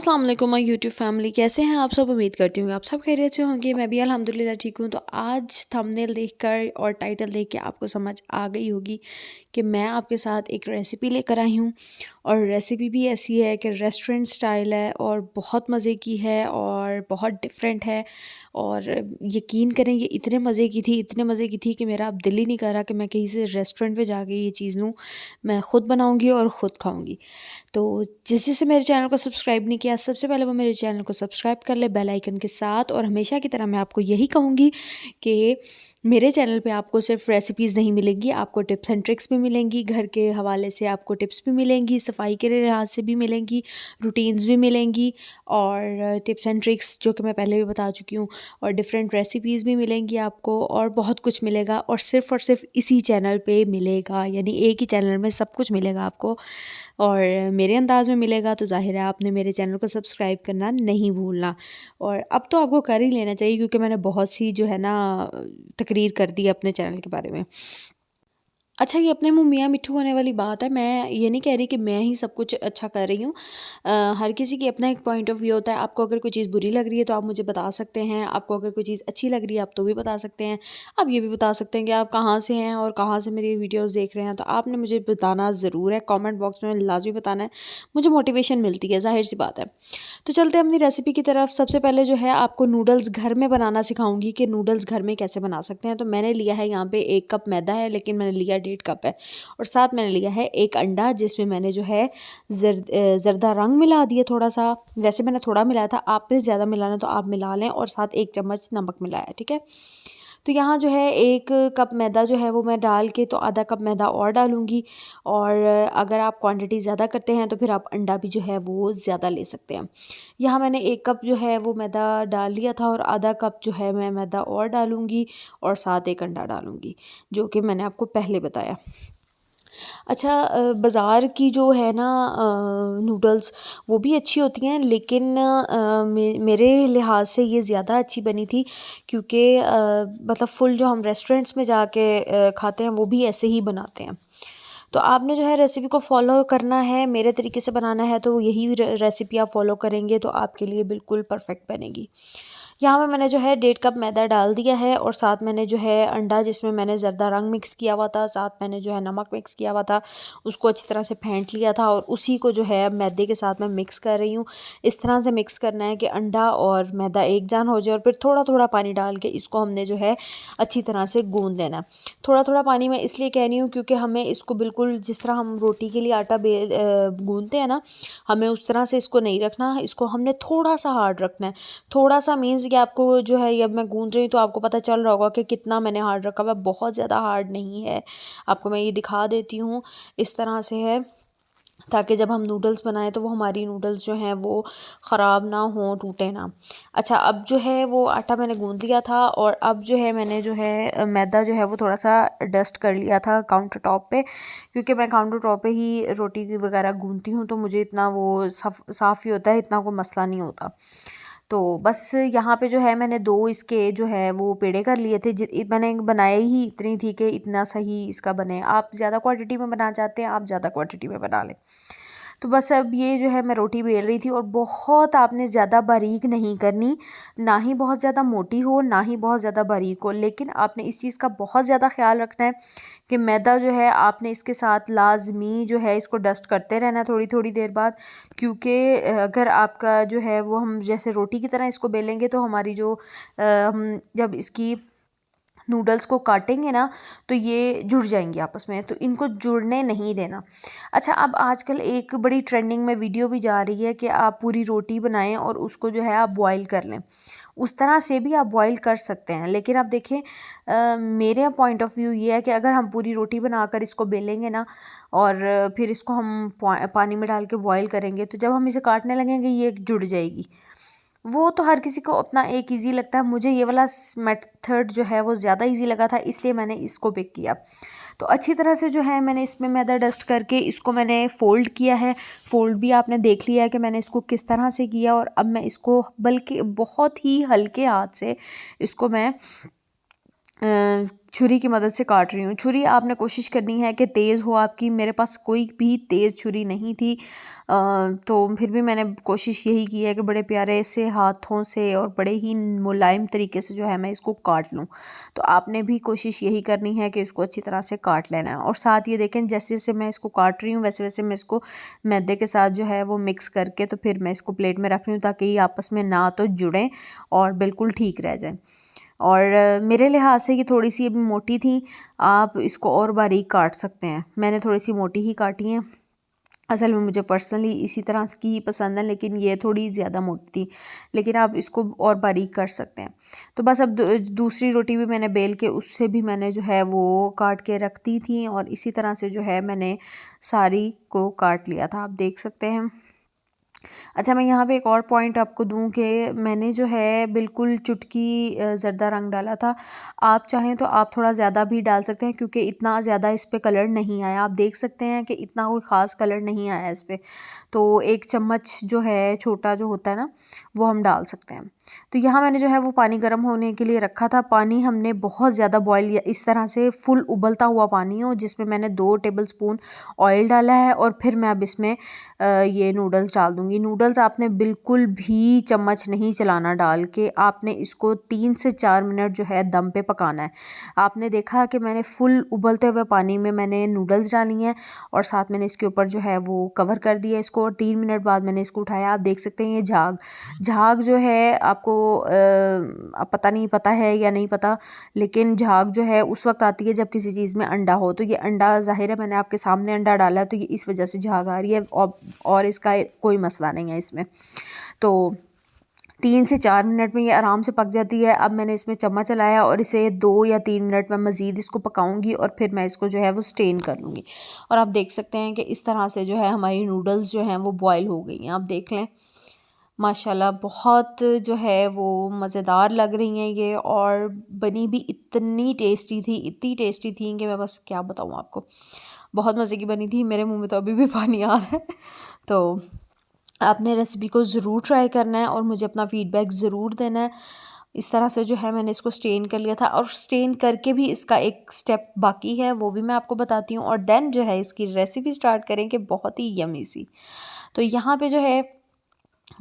अस्सलाम वालेकुम my YouTube family, कैसे हैं आप सब। उम्मीद करती हूँ कि आप सब खैरियत से होंगे। मैं भी अल्हम्दुलिल्लाह ठीक हूँ। तो आज थंबनेल देखकर और टाइटल देख के आपको समझ आ गई होगी कि मैं आपके साथ एक रेसिपी लेकर आई हूँ। और रेसिपी भी ऐसी है कि रेस्टोरेंट स्टाइल है और बहुत मज़े की है और बहुत डिफरेंट है। और यकीन करें ये इतने मज़े की थी, इतने मज़े की थी कि मेरा अब दिल ही नहीं कर रहा कि मैं कहीं से रेस्टोरेंट पे जाके ये चीज़ लूँ। मैं ख़ुद बनाऊँगी और ख़ुद खाऊँगी। तो जिस मेरे चैनल को सब्सक्राइब नहीं किया, सबसे पहले वो मेरे चैनल को सब्सक्राइब कर ले बेल आइकन के साथ। और हमेशा की तरह मैं आपको यही कहूँगी कि मेरे चैनल पे आपको सिर्फ रेसिपीज़ नहीं मिलेंगी, आपको टिप्स एंड ट्रिक्स भी मिलेंगी, घर के हवाले से आपको टिप्स भी मिलेंगी, सफाई के लिहाज से भी मिलेंगी, रूटीन्स भी मिलेंगी और टिप्स एंड ट्रिक्स जो कि मैं पहले भी बता चुकी हूँ, और डिफरेंट रेसिपीज़ भी मिलेंगी आपको, और बहुत कुछ मिलेगा। और सिर्फ इसी चैनल पे मिलेगा, यानी एक ही चैनल में सब कुछ मिलेगा आपको और मेरे अंदाज़ में मिलेगा। तो ज़ाहिर है आपने मेरे चैनल को सब्सक्राइब करना नहीं भूलना। और अब तो आपको कर ही लेना चाहिए, क्योंकि मैंने बहुत सी जो है ना तकरीर कर दी अपने चैनल के बारे में। अच्छा, ये अपने मुँह मियाँ मिट्ठू होने वाली बात है। मैं ये नहीं कह रही कि मैं ही सब कुछ अच्छा कर रही हूँ। हर किसी की अपना एक पॉइंट ऑफ व्यू होता है। आपको अगर कोई चीज़ बुरी लग रही है तो आप मुझे बता सकते हैं, आपको अगर कोई चीज़ अच्छी लग रही है आप तो भी बता सकते हैं। आप ये भी बता सकते हैं कि आप कहाँ से हैं और कहाँ से मेरी वीडियोज़ देख रहे हैं। तो आपने मुझे बताना ज़रूर है, कॉमेंट बॉक्स में लाजमी बताना है, मुझे मोटिवेशन मिलती है, ज़ाहिर सी बात है। तो चलते हैं अपनी रेसिपी की तरफ। सबसे पहले जो है आपको नूडल्स घर में बनाना सिखाऊंगी कि नूडल्स घर में कैसे बना सकते हैं। तो मैंने लिया है यहाँ पे 1 कप मैदा है, लेकिन मैंने लिया 1.5 कप है। और साथ मैंने लिया है 1 अंडा, जिसमें मैंने जो है ज़रदा रंग मिला दिया थोड़ा सा। वैसे मैंने थोड़ा मिलाया था, आपने ज़्यादा मिलाना तो आप मिला लें। और साथ 1 चम्मच नमक मिलाया, ठीक है। तो यहाँ जो है 1 कप मैदा जो है वो मैं डाल के तो आधा कप मैदा और डालूँगी। और अगर आप क्वांटिटी ज़्यादा करते हैं तो फिर आप अंडा भी जो है वो ज़्यादा ले सकते हैं। यहाँ मैंने 1 कप जो है वो मैदा डाल लिया था और आधा कप जो है मैं मैदा और डालूँगी और साथ 1 अंडा डालूँगी, जो कि मैंने आपको पहले बताया। अच्छा, बाज़ार की जो है ना नूडल्स वो भी अच्छी होती हैं, लेकिन मेरे लिहाज से ये ज़्यादा अच्छी बनी थी, क्योंकि मतलब फुल जो हम रेस्टोरेंट्स में जाके खाते हैं वो भी ऐसे ही बनाते हैं। तो आपने जो है रेसिपी को फॉलो करना है, मेरे तरीके से बनाना है, तो यही रेसिपी आप फॉलो करेंगे तो आपके लिए बिल्कुल परफेक्ट बनेगी। यहाँ पे मैंने जो है 1.5 कप मैदा डाल दिया है और साथ मैंने जो है अंडा, जिसमें मैंने ज़रदा रंग मिक्स किया हुआ था, साथ मैंने जो है नमक मिक्स किया हुआ था, उसको अच्छी तरह से फेंट लिया था और उसी को जो है मैदे के साथ मैं मिक्स कर रही हूँ। इस तरह से मिक्स करना है कि अंडा और मैदा एक जान हो जाए, और फिर थोड़ा थोड़ा पानी डाल के इसको हमने जो है अच्छी तरह से गूँध देना है। थोड़ा थोड़ा पानी मैं इसलिए कह रही हूँ क्योंकि हमें इसको बिल्कुल जिस तरह हम रोटी के लिए आटा गूँधते हैं ना, हमें उस तरह से इसको नहीं रखना, इसको हमने थोड़ा सा हार्ड रखना है। थोड़ा सा मीन्स कि आपको जो है, ये अब मैं गूँध रही हूँ तो आपको पता चल रहा होगा कि कितना मैंने हार्ड रखा हुआ है। बहुत ज़्यादा हार्ड नहीं है, आपको मैं ये दिखा देती हूँ। इस तरह से है ताकि जब हम नूडल्स बनाएं तो वो हमारी नूडल्स जो हैं वो ख़राब ना हो, टूटे ना। अच्छा, अब जो है वो आटा मैंने गूँध लिया था और अब जो है मैंने जो है मैदा जो है वो थोड़ा सा डस्ट कर लिया था काउंटर टॉप पे, क्योंकि मैं काउंटर टॉप पे ही रोटी की वगैरह गूँधती हूँ, तो मुझे इतना वो साफ़ ही होता है, इतना कोई मसला नहीं होता। तो बस यहाँ पे जो है मैंने 2 इसके जो है वो पेड़े कर लिए थे। मैंने बनाए ही इतनी थी कि इतना सही इसका बने। आप ज़्यादा क्वांटिटी में बनाना चाहते हैं, आप ज़्यादा क्वांटिटी में बना लें। तो बस अब ये जो है मैं रोटी बेल रही थी, और बहुत आपने ज़्यादा बारीक नहीं करनी, ना ही बहुत ज़्यादा मोटी हो, ना ही बहुत ज़्यादा बारीक हो। लेकिन आपने इस चीज़ का बहुत ज़्यादा ख्याल रखना है कि मैदा जो है आपने इसके साथ लाजमी जो है इसको डस्ट करते रहना है थोड़ी थोड़ी देर बाद, क्योंकि अगर आपका जो है वो हम जैसे रोटी की तरह इसको बेलेंगे तो हमारी जो हम जब इसकी नूडल्स को काटेंगे ना तो ये जुड़ जाएंगे आपस में, तो इनको जुड़ने नहीं देना। अच्छा, अब आजकल एक बड़ी ट्रेंडिंग में वीडियो भी जा रही है कि आप पूरी रोटी बनाएं और उसको जो है आप बॉईल कर लें। उस तरह से भी आप बॉईल कर सकते हैं, लेकिन आप देखें मेरे पॉइंट ऑफ व्यू ये है कि अगर हम पूरी रोटी बनाकर इसको बेलेंगे ना और फिर इसको हम पानी में डाल के बॉईल करेंगे, तो जब हम इसे काटने लगेंगे ये जुड़ जाएगी। वो तो हर किसी को अपना एक इजी लगता है, मुझे ये वाला मेथड जो है वो ज़्यादा इजी लगा था, इसलिए मैंने इसको पिक किया। तो अच्छी तरह से जो है मैंने इसमें मैदा डस्ट करके इसको मैंने फ़ोल्ड किया है। फ़ोल्ड भी आपने देख लिया है कि मैंने इसको किस तरह से किया, और अब मैं इसको बल्कि बहुत ही हल्के हाथ से इसको मैं छुरी की मदद से काट रही हूँ। छुरी आपने कोशिश करनी है कि तेज़ हो आपकी। मेरे पास कोई भी तेज़ छुरी नहीं थी, तो फिर भी मैंने कोशिश यही की है कि बड़े प्यारे से हाथों से और बड़े ही मुलायम तरीके से जो है मैं इसको काट लूँ। तो आपने भी कोशिश यही करनी है कि इसको अच्छी तरह से काट लेना है। और साथ ये देखें, जैसे जैसे मैं इसको काट रही हूँ वैसे वैसे मैं इसको मैदे के साथ जो है वो मिक्स करके तो फिर मैं इसको प्लेट में रख रही हूँ, ताकि ये आपस में ना तो जुड़ें और बिल्कुल ठीक रह जाएँ। और मेरे लिहाज से ये थोड़ी सी अभी मोटी थी, आप इसको और बारीक काट सकते हैं। मैंने थोड़ी सी मोटी ही काटी हैं। असल में मुझे पर्सनली इसी तरह की ही पसंद है, लेकिन ये थोड़ी ज़्यादा मोटी थी, लेकिन आप इसको और बारीक कर सकते हैं। तो बस अब दूसरी रोटी भी मैंने बेल के उससे भी मैंने जो है वो काट के रख दी थी, और इसी तरह से जो है मैंने सारी को काट लिया था, आप देख सकते हैं। अच्छा, मैं यहाँ पे एक और पॉइंट आपको दूँ कि मैंने जो है बिल्कुल चुटकी ज़र्दा रंग डाला था। आप चाहें तो आप थोड़ा ज़्यादा भी डाल सकते हैं, क्योंकि इतना ज़्यादा इस पे कलर नहीं आया। आप देख सकते हैं कि इतना कोई ख़ास कलर नहीं आया इस पे। तो 1 चम्मच जो है छोटा जो होता है ना, वो हम डाल सकते हैं। तो यहाँ मैंने जो है वो पानी गर्म होने के लिए रखा था। पानी हमने बहुत ज़्यादा बॉयल या इस तरह से फुल उबलता हुआ पानी हो, जिसमें मैंने 2 टेबलस्पून ऑयल डाला है, और फिर मैं अब इसमें ये नूडल्स डाल दूँगी। नूडल्स आपने बिल्कुल भी चम्मच नहीं चलाना डाल के, आपने इसको 3 से 4 मिनट जो है दम पे पकाना है। आपने देखा कि मैंने फुल उबलते हुए पानी में मैंने नूडल्स डाली हैं, और साथ मैंने इसके ऊपर जो है वो कवर कर दिया इसको, और 3 मिनट बाद मैंने इसको उठाया। आप देख सकते हैं ये झाग जो है आपको अब पता नहीं पता है या नहीं पता, लेकिन झाग जो है उस वक्त आती है जब किसी चीज़ में अंडा हो। तो ये अंडा ज़ाहिर है मैंने आपके सामने अंडा डाला है, तो ये इस वजह से झाग आ रही है, और इसका कोई मसला नहीं है इसमें। तो 3 से 4 मिनट में ये आराम से पक जाती है। अब मैंने इसमें चम्मच चलाया और इसे 2 या 3 मिनट में मज़ीद इसको पकाऊंगी, और फिर मैं इसको जो है वो स्टेन कर लूँगी। और आप देख सकते हैं कि इस तरह से जो है हमारी नूडल्स जो हैं वो बॉयल हो गई हैं। आप देख लें, माशाल्लाह बहुत जो है वो मज़ेदार लग रही हैं ये, और बनी भी इतनी टेस्टी थी, इतनी टेस्टी थी कि मैं बस क्या बताऊँ आपको। बहुत मज़े की बनी थी, मेरे मुंह में तो अभी भी पानी आ रहा है। तो आपने रेसिपी को ज़रूर ट्राई करना है और मुझे अपना फ़ीडबैक ज़रूर देना है। इस तरह से जो है मैंने इसको स्टेन कर लिया था, और स्टेन करके भी इसका एक स्टेप बाकी है, वो भी मैं आपको बताती हूँ। और देन जो है इसकी रेसिपी स्टार्ट करेंगे, बहुत ही यमी सी। तो यहाँ पे जो है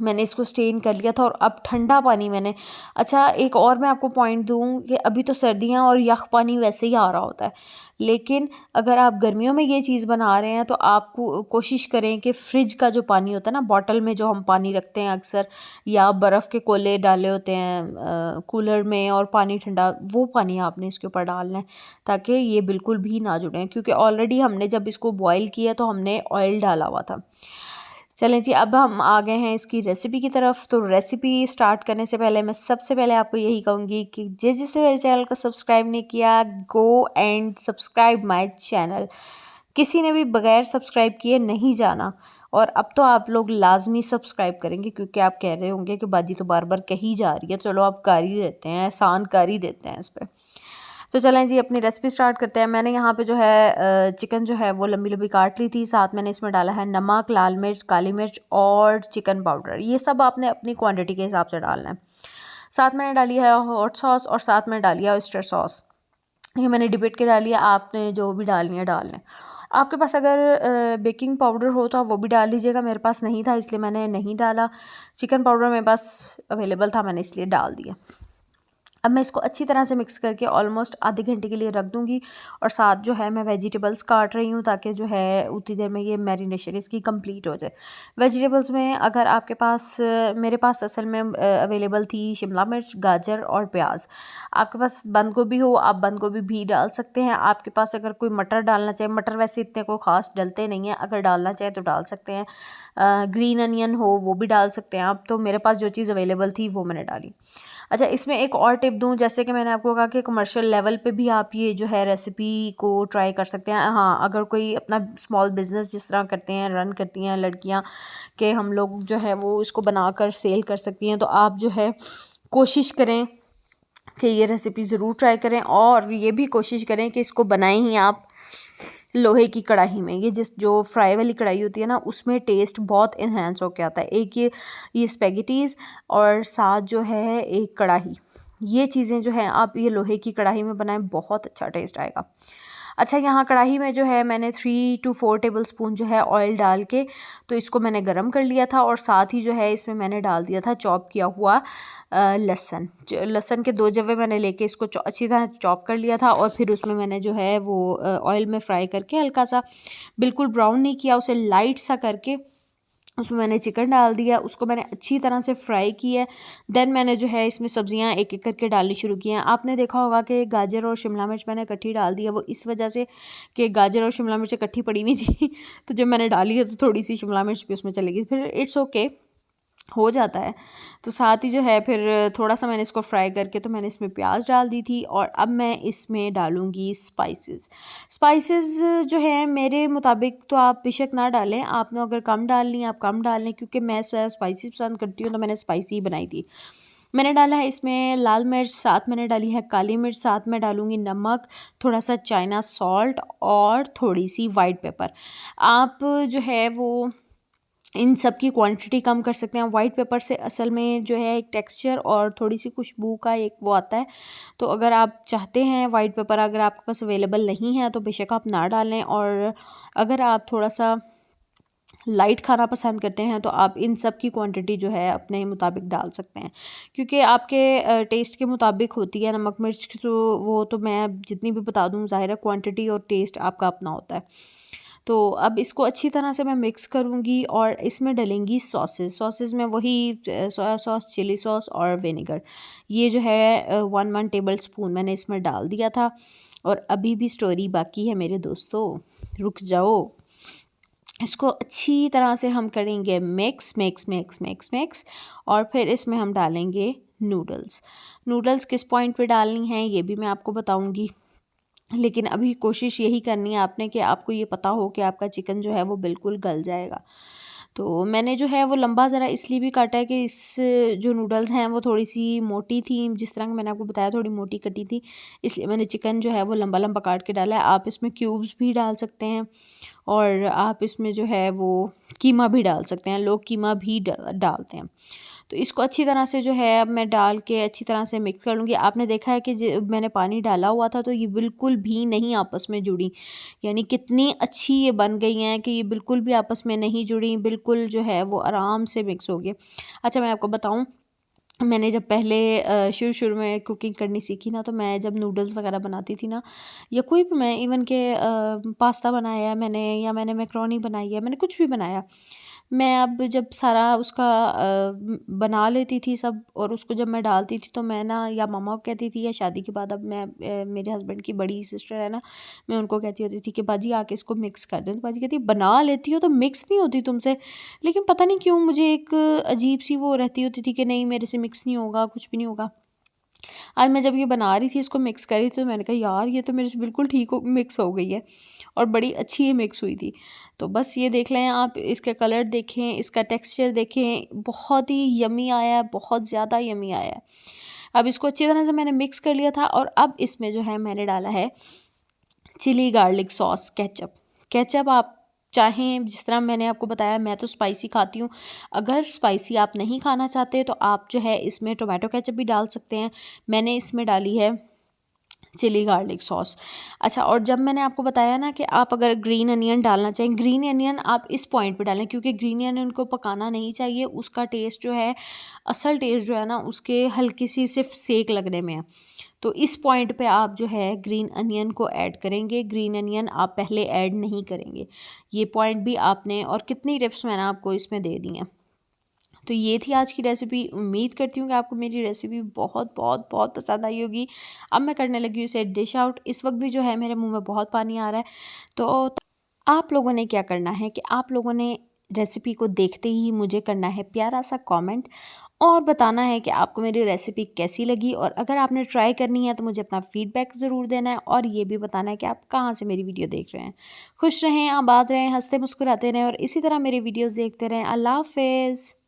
मैंने इसको स्टेन कर लिया था, और अब ठंडा पानी मैंने, अच्छा एक और मैं आपको पॉइंट दूँ कि अभी तो सर्दियाँ और यख पानी वैसे ही आ रहा होता है, लेकिन अगर आप गर्मियों में ये चीज़ बना रहे हैं तो आप कोशिश करें कि फ्रिज का जो पानी होता है ना, बॉटल में जो हम पानी रखते हैं अक्सर, या बर्फ़ के कोले डाले होते हैं कूलर में और पानी ठंडा, वो पानी आपने इसके ऊपर डालना है, ताकि ये बिल्कुल भी ना जुड़ें, क्योंकि ऑलरेडी हमने जब इसको बॉयल किया तो हमने ऑयल डाला हुआ था। चलें जी, अब हम आ गए हैं इसकी रेसिपी की तरफ। तो रेसिपी स्टार्ट करने से पहले मैं सबसे पहले आपको यही कहूँगी कि जिसने मेरे चैनल को सब्सक्राइब नहीं किया, go and subscribe my channel. किसी ने भी बगैर सब्सक्राइब किए नहीं जाना, और अब तो आप लोग लाजमी सब्सक्राइब करेंगे, क्योंकि आप कह रहे होंगे कि बाजी तो बार बार कही जा रही है, चलो आप कर ही देते हैं, एहसान कर ही देते हैं इस पर। तो चलें जी, अपनी रेसिपी स्टार्ट करते हैं। मैंने यहाँ पे जो है चिकन जो है वो लंबी लंबी काट ली थी। साथ मैंने इसमें डाला है नमक, लाल मिर्च, काली मिर्च और चिकन पाउडर। ये सब आपने अपनी क्वांटिटी के हिसाब से डालना है। साथ मैंने डाली है हॉट सॉस, और साथ में डाली है ऑयस्टर सॉस। ये मैंने डिपेट के डाली है, आपने जो भी डालनी है डाल लें। आपके पास अगर बेकिंग पाउडर हो तो आप वो भी डाल लीजिएगा। मेरे पास नहीं था इसलिए मैंने नहीं डाला। चिकन पाउडर मेरे पास अवेलेबल था, मैंने इसलिए डाल दिया। अब मैं इसको अच्छी तरह से मिक्स करके ऑलमोस्ट आधे घंटे के लिए रख दूँगी, और साथ जो है मैं वेजिटेबल्स काट रही हूँ, ताकि जो है उतनी देर में ये मैरिनेशन इसकी कंप्लीट हो जाए। वेजिटेबल्स में अगर आपके पास, मेरे पास असल में अवेलेबल थी शिमला मिर्च, गाजर और प्याज। आपके पास बंद गोभी हो, आप बंद गोभी भी डाल सकते हैं। आपके पास अगर कोई मटर डालना चाहे, मटर वैसे इतने कोई ख़ास डलते नहीं हैं, अगर डालना चाहे तो डाल सकते हैं। ग्रीन अनियन हो वो भी डाल सकते हैं आप। तो मेरे पास जो चीज़ अवेलेबल थी वो मैंने डाली। अच्छा, इसमें एक और टिप दूं, जैसे कि मैंने आपको कहा कि कमर्शियल लेवल पे भी आप ये जो है रेसिपी को ट्राई कर सकते हैं। हाँ, अगर कोई अपना स्मॉल बिजनेस जिस तरह करते हैं, रन करती हैं लड़कियां, कि हम लोग जो है वो इसको बनाकर सेल कर सकती हैं, तो आप जो है कोशिश करें कि ये रेसिपी ज़रूर ट्राई करें, और ये भी कोशिश करें कि इसको बनाएं ही आप लोहे की कढ़ाई में। ये जो फ्राई वाली कढ़ाई होती है ना, उसमें टेस्ट बहुत इन्हेंस होके आता है। एक ये स्पेगेटीज़, और साथ जो है एक कढ़ाई, ये चीज़ें जो हैं आप ये लोहे की कढ़ाई में बनाएं, बहुत अच्छा टेस्ट आएगा। अच्छा, यहाँ कढ़ाई में जो है मैंने 3 to 4 टेबल स्पून जो है ऑयल डाल के तो इसको मैंने गरम कर लिया था, और साथ ही जो है इसमें मैंने डाल दिया था चॉप किया हुआ लहसुन। लहसुन के 2 जवे मैंने लेके इसको अच्छी तरह चॉप कर लिया था, और फिर उसमें मैंने जो है वो ऑयल में फ्राई करके हल्का सा, बिल्कुल ब्राउन नहीं किया उसे, लाइट सा करके उसमें मैंने चिकन डाल दिया, उसको मैंने अच्छी तरह से फ्राई किया। देन मैंने जो है इसमें सब्जियां एक एक करके डालनी शुरू की हैं। आपने देखा होगा कि गाजर और शिमला मिर्च मैंने इकट्ठी डाल दी है, वो इस वजह से कि गाजर और शिमला मिर्च इकट्ठी पड़ी हुई थी तो जब मैंने डाली है तो थोड़ी सी शिमला मिर्च भी उसमें चली गई, फिर इट्स ओके, हो जाता है। तो साथ ही जो है फिर थोड़ा सा मैंने इसको फ्राई करके तो मैंने इसमें प्याज डाल दी थी, और अब मैं इसमें डालूँगी स्पाइसेस जो है मेरे मुताबिक तो आप बेशक ना डालें, आपने अगर कम डालनी है आप कम डाल लें, क्योंकि मैं स्पाइसी पसंद करती हूँ तो मैंने स्पाइसी ही बनाई थी। मैंने डाला है इसमें लाल मिर्च, साथ मैंने डाली है काली मिर्च, साथ में डालूँगी नमक, थोड़ा सा चाइना सॉल्ट और थोड़ी सी वाइट पेपर। आप जो है वो इन सब की क्वांटिटी कम कर सकते हैं। वाइट पेपर से असल में जो है एक टेक्सचर और थोड़ी सी खुशबू का एक वो आता है, तो अगर आप चाहते हैं वाइट पेपर अगर आपके पास अवेलेबल नहीं है तो बेशक आप ना डालें, और अगर आप थोड़ा सा लाइट खाना पसंद करते हैं तो आप इन सब की क्वांटिटी जो है अपने मुताबिक डाल सकते हैं, क्योंकि आपके टेस्ट के मुताबिक होती है नमक मिर्च की, तो वो तो मैं जितनी भी बता दूं ज़ाहिर है क्वांटिटी और टेस्ट आपका अपना होता है। तो अब इसको अच्छी तरह से मैं मिक्स करूँगी, और इसमें डलेंगी सॉसेस में वही सोया सॉस, चिली सॉस और विनेगर, ये जो है 1 टेबल स्पून मैंने इसमें डाल दिया था। और अभी भी स्टोरी बाकी है मेरे दोस्तों, रुक जाओ। इसको अच्छी तरह से हम करेंगे mix mix mix mix mix, और फिर इसमें हम डालेंगे नूडल्स किस पॉइंट पे डालनी है ये भी मैं आपको बताऊंगी, लेकिन अभी कोशिश यही करनी है आपने कि आपको ये पता हो कि आपका चिकन जो है वो बिल्कुल गल जाएगा। तो मैंने जो है वो लंबा ज़रा इसलिए भी काटा है कि इस जो नूडल्स हैं वो थोड़ी सी मोटी थी, जिस तरह मैंने आपको बताया थोड़ी मोटी कटी थी, इसलिए मैंने चिकन जो है वो लंबा लंबा काट के डाला है। आप इसमें क्यूब्स भी डाल सकते हैं, और आप इसमें जो है वो कीमा भी डाल सकते हैं, लोग कीमा भी डालते हैं। तो इसको अच्छी तरह से जो है अब मैं डाल के अच्छी तरह से मिक्स कर लूँगी। आपने देखा है कि मैंने पानी डाला हुआ था तो ये बिल्कुल भी नहीं आपस में जुड़ी, यानी कितनी अच्छी ये बन गई हैं कि ये बिल्कुल भी आपस में नहीं जुड़ी, बिल्कुल जो है वो आराम से मिक्स हो गए। अच्छा, मैं आपको बताऊँ, मैंने जब पहले शुरू में कुकिंग करनी सीखी ना, तो मैं जब नूडल्स वगैरह बनाती थी ना, या कोई भी, मैं इवन के पास्ता बनाया है मैंने, या मैंने मैक्रोनी बनाई है, मैंने कुछ भी बनाया, मैं अब जब सारा उसका बना लेती थी सब, और उसको जब मैं डालती थी तो मैं ना या मम्मा को कहती थी, या शादी के बाद अब मैं मेरे हस्बैंड की बड़ी सिस्टर है ना, मैं उनको कहती होती थी कि बाजी आके इसको मिक्स कर दें, तो बाजी कहती बना लेती हो तो मिक्स नहीं होती तुमसे, लेकिन पता नहीं क्यों मुझे एक अजीब सी वो रहती होती थी कि नहीं मेरे से मिक्स नहीं होगा, कुछ भी नहीं होगा। आज मैं जब ये बना रही थी, इसको मिक्स करी, तो मैंने कहा यार ये तो मेरे से बिल्कुल ठीक हो मिक्स हो गई है, और बड़ी अच्छी ये मिक्स हुई थी। तो बस ये देख लें आप, इसका कलर देखें, इसका टेक्सचर देखें, बहुत ही यमी आया है, बहुत ज़्यादा यमी आया है। अब इसको अच्छी तरह से मैंने मिक्स कर लिया था, और अब इसमें जो है मैंने डाला है चिली गार्लिक सॉस, केचप आप चाहें जिस तरह मैंने आपको बताया, मैं तो स्पाइसी खाती हूँ, अगर स्पाइसी आप नहीं खाना चाहते तो आप जो है इसमें टोमेटो केचप भी डाल सकते हैं। मैंने इसमें डाली है चिली गार्लिक सॉस। अच्छा, और जब मैंने आपको बताया ना कि आप अगर ग्रीन अनियन डालना चाहें, ग्रीन अनियन आप इस पॉइंट पे डालें, क्योंकि ग्रीन अनियन को पकाना नहीं चाहिए, उसका टेस्ट जो है, असल टेस्ट जो है ना उसके हल्की सी सिर्फ सेक लगने में है। तो इस पॉइंट पे आप जो है ग्रीन अनियन को ऐड करेंगे, ग्रीन अनियन आप पहले ऐड नहीं करेंगे। ये पॉइंट भी आपने, और कितनी टिप्स मैंने आपको इसमें दे दी हैं। तो ये थी आज की रेसिपी। उम्मीद करती हूँ कि आपको मेरी रेसिपी बहुत बहुत बहुत पसंद आई होगी। अब मैं करने लगी हूँ इसे डिश आउट। इस वक्त भी जो है मेरे मुंह में बहुत पानी आ रहा है। तो आप लोगों ने क्या करना है कि आप लोगों ने रेसिपी को देखते ही मुझे करना है प्यारा सा कमेंट, और बताना है कि आपको मेरी रेसिपी कैसी लगी, और अगर आपने ट्राई करनी है तो मुझे अपना फीडबैक ज़रूर देना है, और ये भी बताना है कि आप कहाँ से मेरी वीडियो देख रहे हैं। खुश रहें, आबाद रहें, हंसते मुस्कुराते रहें, और इसी तरह मेरी वीडियोज़ देखते रहें। अल्लाह हाफ़िज़।